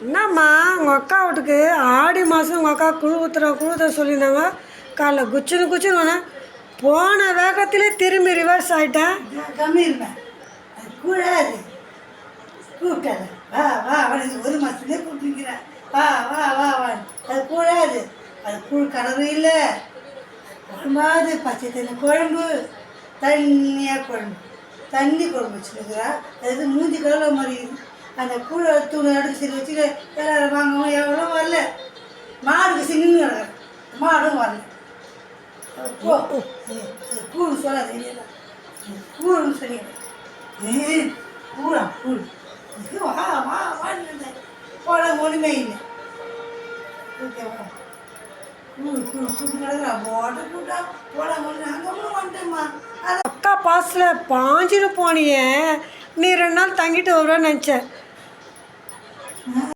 என்னம்மா உங்கள் அக்கா வீட்டுக்கு ஆடி மாதம் உங்கள் அக்கா குழு ஊற்றுற சொல்லியிருந்தாங்க. காலைல குச்சின்னு வேணா போன வேகத்திலே திரும்பி ரிவர்ஸ் ஆகிட்டேன். கம்மி இருப்பேன். அது கூடாது. கூப்பிட்டாத வா வா அவனுக்கு ஒரு மாதத்துலேயே கூப்பிட்டுக்கிறேன். வா வா வா வா அது கூடாது. அது கூழ் கலரு இல்லை. குழம்பாது பச்சை தண்ணி குழம்பு, தண்ணியாக குழம்பு, தண்ணி குழம்பு வச்சுருக்குறா. அது மூஞ்சி கலவை மாதிரி அந்த கூழை தூணை அடுத்து சரி வச்சுட்டு எல்லாரும் வாங்கவும் எவ்வளோ வரல. மாடுக்கு சின்னு கிடக்குறேன். மாடும் வரல. போ அது கூழ் சொல்லாது இல்லையா? கூழ்னு சொல்லி கூழா கூழ் வா வா வான்னு போட ஒன்றுமே இல்லை. ஓகேவா? கூழ் கூழ் கூட்டு கிடக்குறா. போட கூட்டா போட ஒன்று அங்கே வந்துட்டேம்மா. அக்கா பாஸில் பாஞ்சிட்டு போனியே, நீ 2 நாள் தங்கிட்டு வருவேன்னு நினச்சேன்.